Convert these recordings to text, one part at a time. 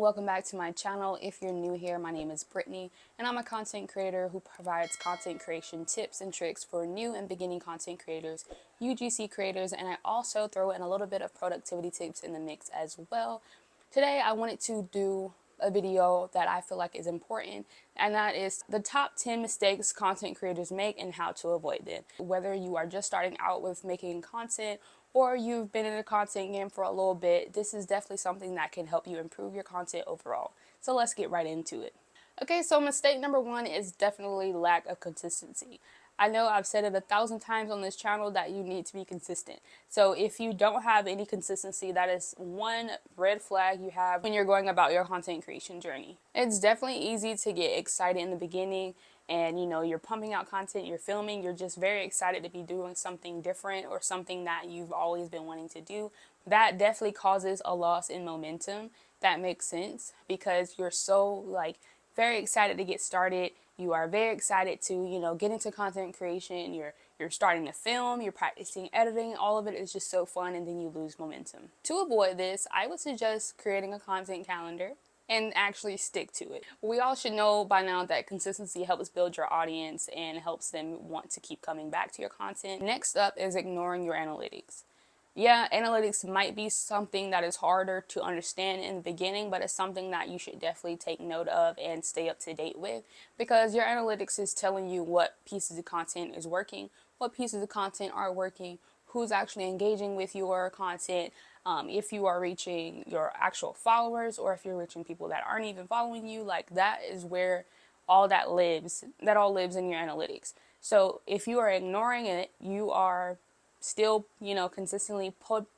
welcome back to my channel. If you're new here, my name is Brittany and I'm a content creator who provides content creation tips and tricks for new and beginning content creators, UGC creators, and I also throw in a little bit of productivity tips in the mix as well. Today I wanted to do a video that I feel like is important, and that is the top 10 mistakes content creators make and how to avoid them. Whether you are just starting out with making content or you've been in the content game for a little bit, this is definitely something that can help you improve your content overall. So let's get right into it. Okay, so mistake number one is definitely lack of consistency. I know I've said it 1,000 times on this channel that you need to be consistent. So if you don't have any consistency, that is one red flag you have when you're going about your content creation journey. It's definitely easy to get excited in the beginning and you're pumping out content, you're filming, you're just very excited to be doing something different or something that you've always been wanting to do. That definitely causes a loss in momentum. That makes sense because you're so very excited to get started. You are very excited to, get into content creation. You're starting to film, you're practicing editing, all of it is just so fun, and then you lose momentum. To avoid this, I would suggest creating a content calendar and actually stick to it. We all should know by now that consistency helps build your audience and helps them want to keep coming back to your content. Next up is ignoring your analytics. Yeah, analytics might be something that is harder to understand in the beginning, but it's something that you should definitely take note of and stay up to date with, because your analytics is telling you what pieces of content is working, what pieces of content are working, who's actually engaging with your content, if you are reaching your actual followers or if you're reaching people that aren't even following you. Like, that is where all that lives. That all lives in your analytics. So if you are ignoring it, you are still, consistently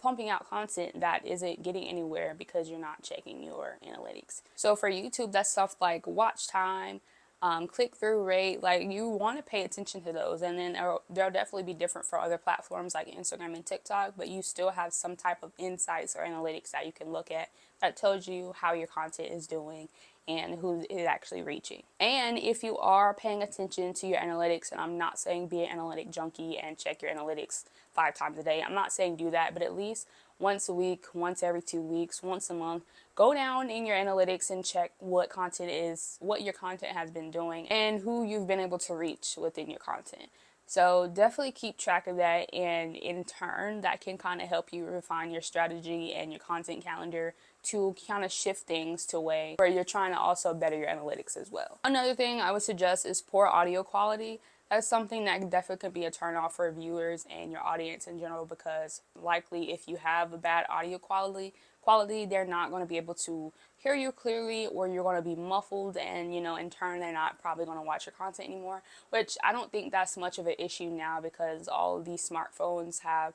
pumping out content that isn't getting anywhere because you're not checking your analytics. So for YouTube, that's stuff like watch time, click-through rate. Like, you want to pay attention to those, and then they'll definitely be different for other platforms like Instagram and TikTok, but you still have some type of insights or analytics that you can look at that tells you how your content is doing and who is actually reaching. And if you are paying attention to your analytics, and I'm not saying be an analytic junkie and check your analytics 5 times a day, I'm not saying do that, but at least once a week, once every 2 weeks, once a month, go down in your analytics and check what your content has been doing and who you've been able to reach within your content. So definitely keep track of that, and in turn that can kind of help you refine your strategy and your content calendar to kind of shift things to a way where you're trying to also better your analytics as well. Another thing I would suggest is poor audio quality. That's something that definitely could be a turn off for viewers and your audience in general, because likely if you have a bad audio quality, they're not going to be able to hear you clearly, or you're going to be muffled, and in turn they're not probably going to watch your content anymore, which I don't think that's much of an issue now because all of these smartphones have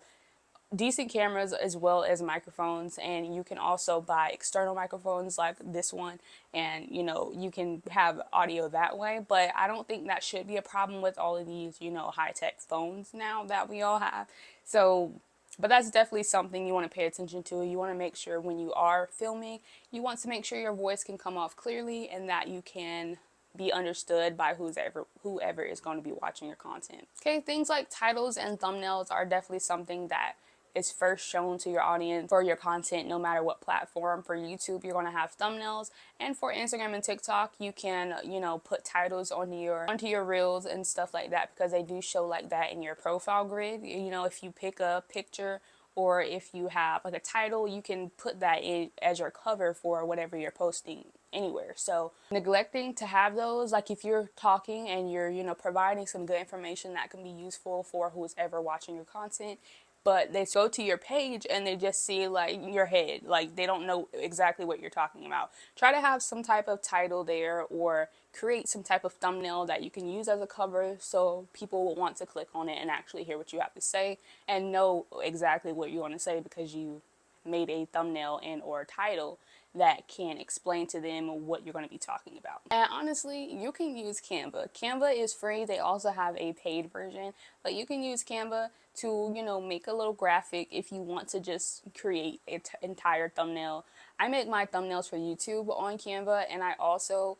decent cameras as well as microphones, and you can also buy external microphones like this one, and you can have audio that way. But I don't think that should be a problem with all of these high-tech phones now that we all have. So but that's definitely something you want to pay attention to. You want to make sure when you are filming, you want to make sure your voice can come off clearly and that you can be understood by whoever is going to be watching your content. Okay, things like titles and thumbnails are definitely something that is first shown to your audience for your content, no matter what platform. For YouTube, you're going to have thumbnails, and for Instagram and TikTok, you can put titles onto your reels and stuff like that, because they do show like that in your profile grid. If you pick a picture or if you have like a title, you can put that in as your cover for whatever you're posting anywhere. So neglecting to have those, like if you're talking and you're providing some good information that can be useful for who's ever watching your content, but they go to your page and they just see like your head, like they don't know exactly what you're talking about. Try to have some type of title there, or create some type of thumbnail that you can use as a cover so people will want to click on it and actually hear what you have to say and know exactly what you want to say, because you made a thumbnail and or title that can explain to them what you're going to be talking about. And honestly, you can use Canva. Canva is free. They also have a paid version, but you can use Canva to make a little graphic if you want to just create an entire thumbnail. I make my thumbnails for YouTube on Canva, and I also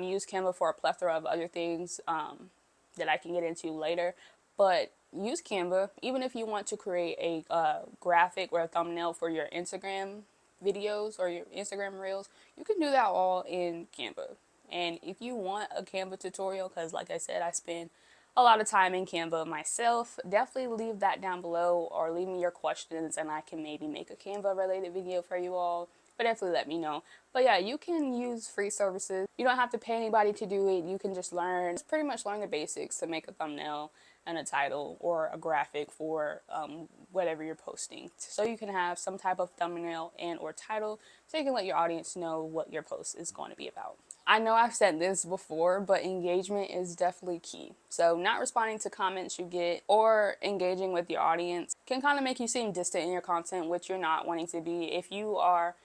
use Canva for a plethora of other things that I can get into later. But use Canva even if you want to create a graphic or a thumbnail for your Instagram videos or your Instagram reels, you can do that all in Canva. And if you want a Canva tutorial, because like I said, I spend a lot of time in Canva myself, definitely leave that down below or leave me your questions and I can maybe make a Canva related video for you all. But definitely let me know. But yeah, you can use free services. You don't have to pay anybody to do it. You can just pretty much learn the basics to make a thumbnail and a title or a graphic for whatever you're posting. So you can have some type of thumbnail and or title so you can let your audience know what your post is going to be about. I know I've said this before, but engagement is definitely key. So not responding to comments you get or engaging with your audience can kind of make you seem distant in your content, which you're not wanting to be. If you are,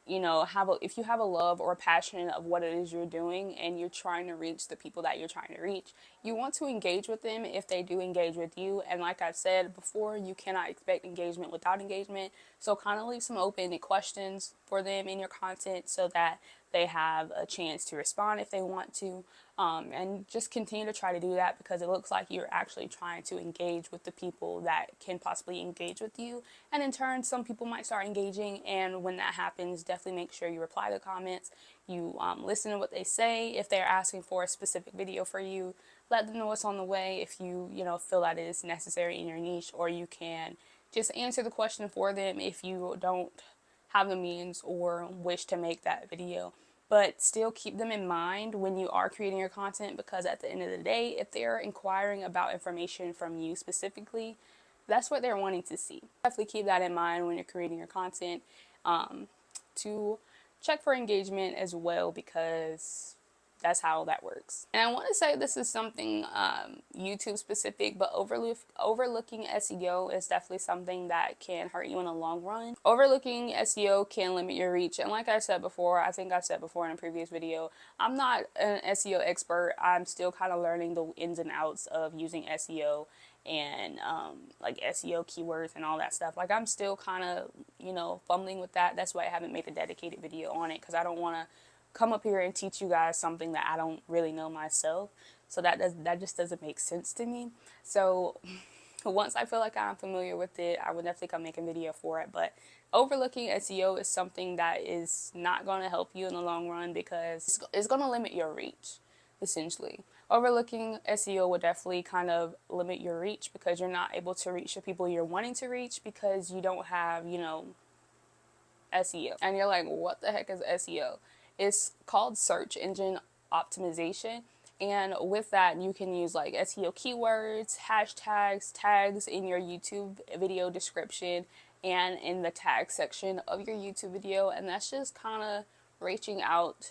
if you have a love or a passion of what it is you're doing and you're trying to reach the people that you're trying to reach, you want to engage with them if they do engage with you. And like I've said before, you cannot expect engagement without engagement. So kind of leave some open-ended questions for them in your content so that they have a chance to respond if they want to, and just continue to try to do that because it looks like you're actually trying to engage with the people that can possibly engage with you, and in turn some people might start engaging. And when that happens, definitely make sure you reply to comments, you listen to what they say. If they're asking for a specific video for you, let them know what's on the way if you feel that it is necessary in your niche, or you can just answer the question for them if you don't have the means or wish to make that video. But still keep them in mind when you are creating your content, because at the end of the day, if they're inquiring about information from you specifically, that's what they're wanting to see. Definitely keep that in mind when you're creating your content, to check for engagement as well, because that's how that works. And I want to say this is something YouTube specific, but overlooking SEO is definitely something that can hurt you in the long run. Overlooking SEO can limit your reach. And like I said before, I think I've said before in a previous video, I'm not an SEO expert. I'm still kind of learning the ins and outs of using SEO and like SEO keywords and all that stuff. Like I'm still kind of, fumbling with that. That's why I haven't made a dedicated video on it, because I don't want to come up here and teach you guys something that I don't really know myself. So that just doesn't make sense to me. So once I feel like I'm familiar with it, I would definitely come make a video for it. But overlooking SEO is something that is not going to help you in the long run, because it's going to limit your reach, essentially. Overlooking SEO would definitely kind of limit your reach, because you're not able to reach the people you're wanting to reach because you don't have, SEO. And you're like, what the heck is SEO? It's called search engine optimization. And with that, you can use like SEO keywords, hashtags, tags in your YouTube video description and in the tag section of your YouTube video. And that's just kind of reaching out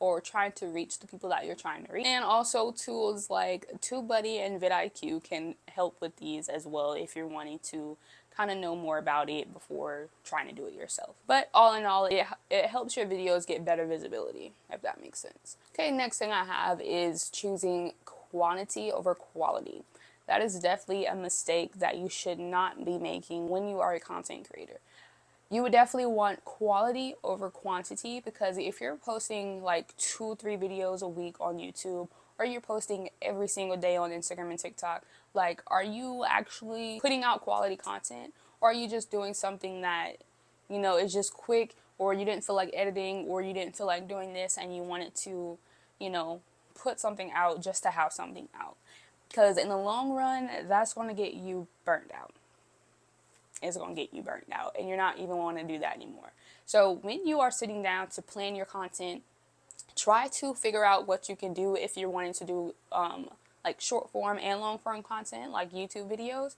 or trying to reach the people that you're trying to reach. And also tools like TubeBuddy and vidIQ can help with these as well if you're wanting to kind of know more about it before trying to do it yourself. But all in all, it helps your videos get better visibility, if that makes sense. Okay, next thing I have is choosing quantity over quality. That is definitely a mistake that you should not be making when you are a content creator. You would definitely want quality over quantity, because if you're posting like 2-3 videos a week on YouTube, or you're posting every single day on Instagram and TikTok, like, are you actually putting out quality content, or are you just doing something that, is just quick, or you didn't feel like editing, or you didn't feel like doing this and you wanted to, put something out just to have something out? Because in the long run, that's going to get you burned out. It's going to get you burnt out, and you're not even want to do that anymore. So when you are sitting down to plan your content, try to figure out what you can do if you're wanting to do like short form and long form content like YouTube videos.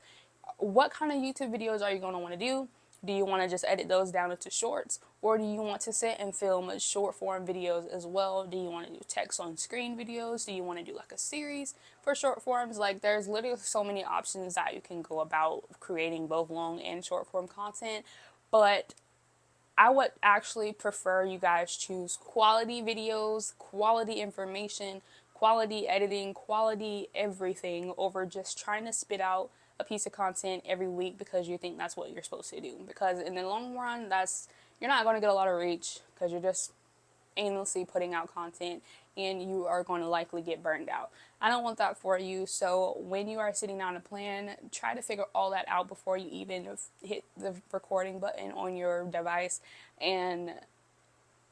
What kind of YouTube videos are you going to want to do? Do you want to just edit those down into shorts, or do you want to sit and film short form videos as well? Do you want to do text on screen videos? Do you want to do like a series for short forms? Like, there's literally so many options that you can go about creating both long and short form content. But I would actually prefer you guys choose quality videos, quality information, quality editing, quality everything, over just trying to spit out a piece of content every week because you think that's what you're supposed to do. Because in the long run, you're not going to get a lot of reach, because you're just aimlessly putting out content and you are going to likely get burned out. I don't want that for you. So when you are sitting down to plan, try to figure all that out before you even hit the recording button on your device, and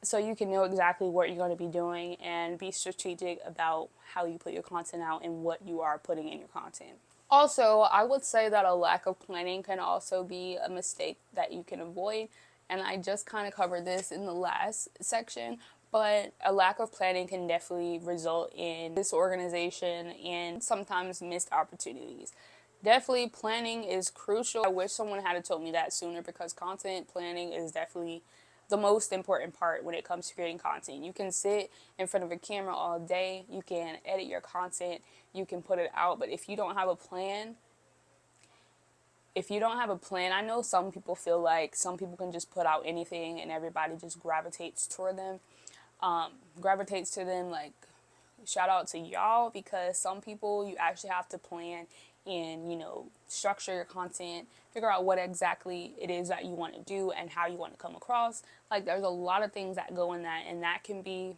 so you can know exactly what you're going to be doing and be strategic about how you put your content out and what you are putting in your content. Also, I would say that a lack of planning can also be a mistake that you can avoid. And I just kind of covered this in the last section, but a lack of planning can definitely result in disorganization and sometimes missed opportunities. Definitely planning is crucial. I wish someone had told me that sooner, because content planning is definitely the most important part when it comes to creating content. You can sit in front of a camera all day, you can edit your content, you can put it out, but if you don't have a plan, I know some people feel like some people can just put out anything and everybody just gravitates toward them, gravitates to them. Like, shout out to y'all, because some people you actually have to plan and, structure your content, figure out what exactly it is that you want to do and how you want to come across. Like, there's a lot of things that go in that, and that can be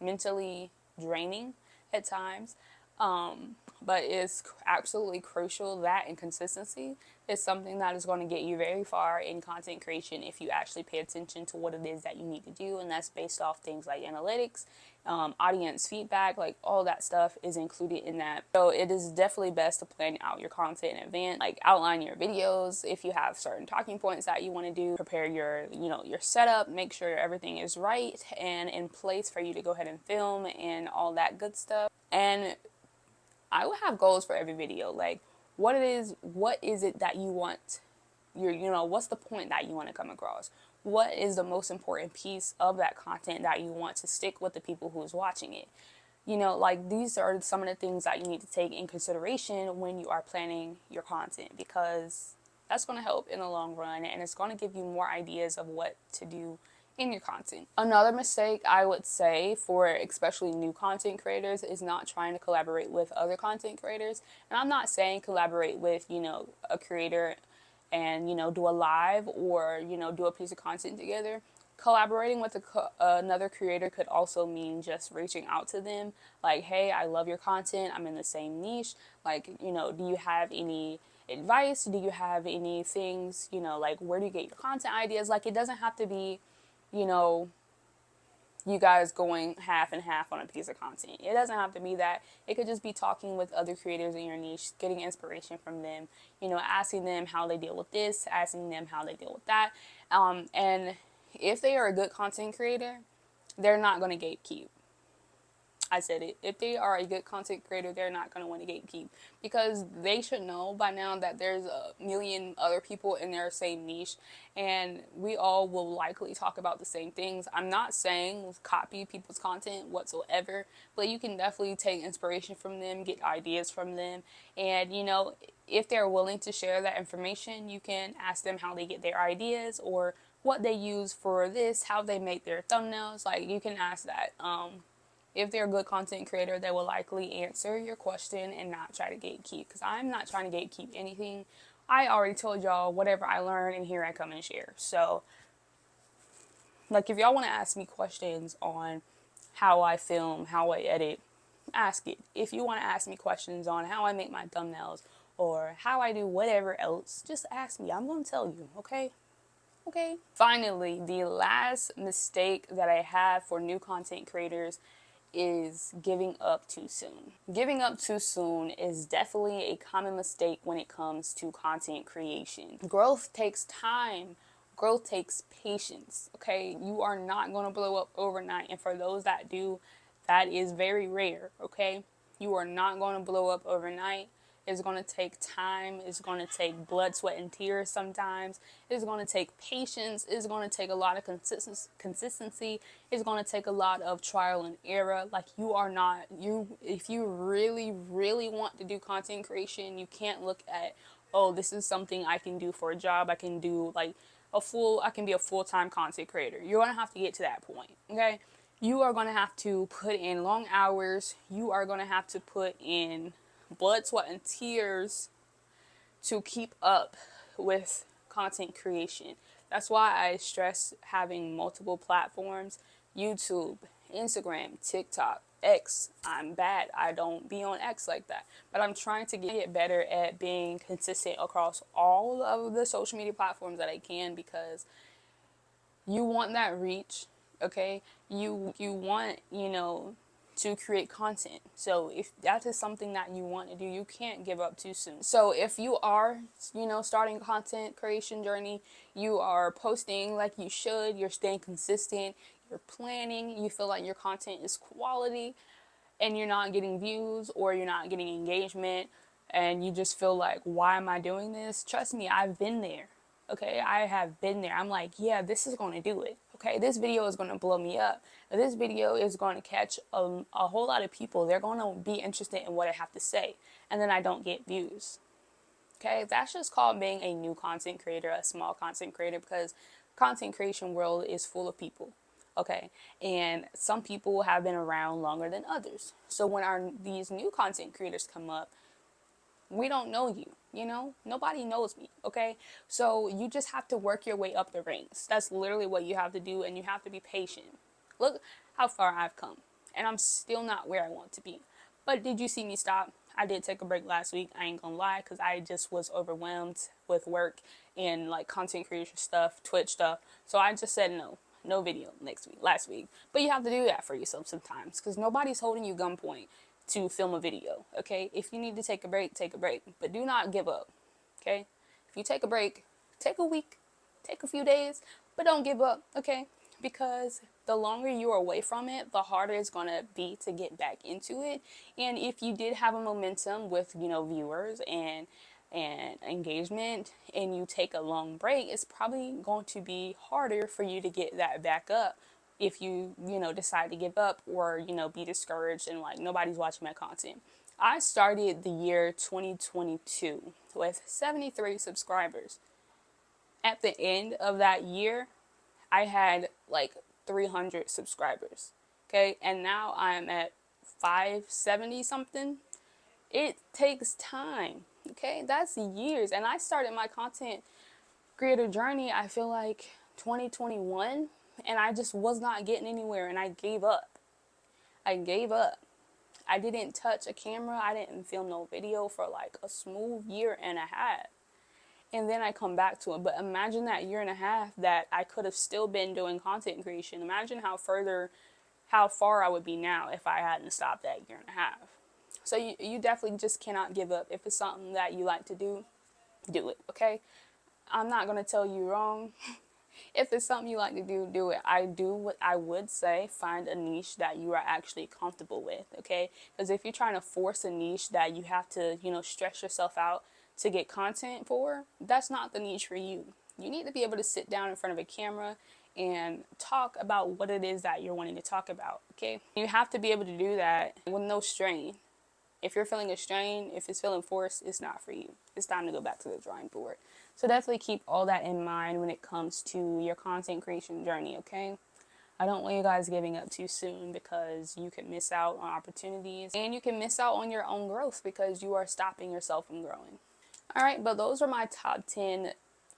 mentally draining at times. But it's absolutely crucial. That and consistency is something that is going to get you very far in content creation if you actually pay attention to what it is that you need to do. And that's based off things like analytics, audience feedback, like all that stuff is included in that. So it is definitely best to plan out your content in advance, like outline your videos. If you have certain talking points that you want to do, prepare your, your setup, make sure everything is right and in place for you to go ahead and film and all that good stuff. And I will have goals for every video, like what is it that you want, what's the point that you want to come across? What is the most important piece of that content that you want to stick with the people who's watching it? Like, these are some of the things that you need to take in consideration when you are planning your content, because that's going to help in the long run, and it's going to give you more ideas of what to do in your content. Another mistake I would say for especially new content creators is not trying to collaborate with other content creators. And I'm not saying collaborate with, a creator and, do a live or, do a piece of content together. Collaborating with another creator could also mean just reaching out to them. Like, hey, I love your content. I'm in the same niche. Like, do you have any advice? Do you have any things, like, where do you get your content ideas? Like, it doesn't have to be, you guys going half and half on a piece of content. It doesn't have to be that. It could just be talking with other creators in your niche, getting inspiration from them, asking them how they deal with this, asking them how they deal with that. And if they are a good content creator, they're not going to gatekeep. I said it. If they are a good content creator, they're not going to want to gatekeep, because they should know by now that there's a million other people in their same niche, and we all will likely talk about the same things. I'm not saying copy people's content whatsoever, but you can definitely take inspiration from them, get ideas from them, and if they're willing to share that information, you can ask them how they get their ideas or what they use for this, how they make their thumbnails. Like, you can ask that. If they're a good content creator, they will likely answer your question and not try to gatekeep, because I'm not trying to gatekeep anything. I already told y'all whatever I learned, and here I come and share. So, like, if y'all want to ask me questions on how I film, how I edit, ask it. If you want to ask me questions on how I make my thumbnails or how I do whatever else, just ask me. I'm going to tell you, okay? Okay. Finally, the last mistake that I have for new content creators is giving up too soon. Giving up too soon is definitely a common mistake when it comes to content creation. Growth takes time. Growth takes patience, okay? You are not going to blow up overnight, and for those that do, that is very rare, okay? You are not going to blow up overnight. It's going to take time. It's going to take blood, sweat, and tears sometimes. It's going to take patience. It's going to take a lot of consistency. It's going to take a lot of trial and error. Like, if you really, really want to do content creation, you can't look at, oh, this is something I can do for a job. I can do I can be a full-time content creator. You're going to have to get to that point, okay? You are going to have to put in long hours. You are going to have to put in blood, sweat, and tears to keep up with content creation. That's why I stress having multiple platforms: YouTube, Instagram, TikTok, X. I'm bad. I don't be on X like that. But I'm trying to get better at being consistent across all of the social media platforms that I can, because you want that reach, okay? You want, to create content. So if that is something that you want to do, you can't give up too soon. So if you are, starting content creation journey, you are posting like you should, you're staying consistent, you're planning, you feel like your content is quality, and you're not getting views or you're not getting engagement, and you just feel like, why am I doing this? Trust me, I've been there. Okay, I have been there. I'm like, yeah, this is going to do it. Okay, this video is going to blow me up. This video is going to catch a whole lot of people. They're going to be interested in what I have to say. And then I don't get views. Okay, that's just called being a new content creator, a small content creator, because content creation world is full of people. Okay, and some people have been around longer than others. So when these new content creators come up, we don't know you, nobody knows me. Okay, so you just have to work your way up the ranks. That's literally what you have to do, and you have to be patient. Look how far I've come, and I'm still not where I want to be. But did you see me stop? I did take a break last week, I ain't gonna lie, because I just was overwhelmed with work and like content creation stuff, Twitch stuff. So I just said no video last week. But you have to do that for yourself sometimes, because nobody's holding you gunpoint to film a video. Okay, if you need to take a break, but do not give up. Okay, if you take a break, take a week, take a few days, but don't give up. Okay, because the longer you are away from it, the harder it's gonna be to get back into it. And if you did have a momentum with viewers and engagement, and you take a long break, it's probably going to be harder for you to get that back up if you decide to give up, or be discouraged and like nobody's watching my content. I started the year 2022 with 73 subscribers. At the end of that year, I had like 300 subscribers. Okay, and now I'm at 570 something. It takes time. Okay, that's years. And I started my content creator journey, I feel like 2021, and I just was not getting anywhere, and I gave up. I didn't touch a camera. I didn't film no video for like a smooth year and a half. And then I come back to it. But imagine that year and a half that I could have still been doing content creation. Imagine how far I would be now if I hadn't stopped that year and a half. So you definitely just cannot give up. If it's something that you like to do it, okay? I'm not going to tell you wrong. If it's something you like to do it. I would say find a niche that you are actually comfortable with, okay? Because if you're trying to force a niche that you have to, stretch yourself out to get content for, that's not the niche for you. You need to be able to sit down in front of a camera and talk about what it is that you're wanting to talk about, okay? You have to be able to do that with no strain. If you're feeling a strain, if it's feeling forced, it's not for you. It's time to go back to the drawing board. So definitely keep all that in mind when it comes to your content creation journey, okay? I don't want you guys giving up too soon, because you can miss out on opportunities, and you can miss out on your own growth because you are stopping yourself from growing. All right, but those are my top 10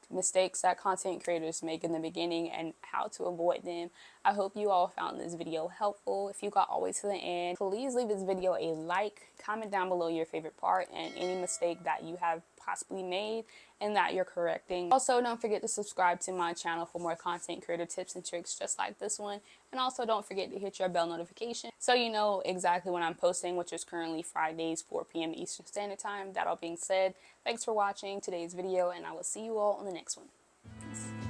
mistakes that content creators make in the beginning and how to avoid them. I hope you all found this video helpful. If you got all the way to the end, please leave this video a like, comment down below your favorite part and any mistake that you have possibly made and that you're correcting. Also, don't forget to subscribe to my channel for more content creator tips and tricks just like this one. And also don't forget to hit your bell notification so you know exactly when I'm posting, which is currently Fridays, 4 p.m. Eastern Standard Time. That all being said, thanks for watching today's video, and I will see you all on the next one. Peace.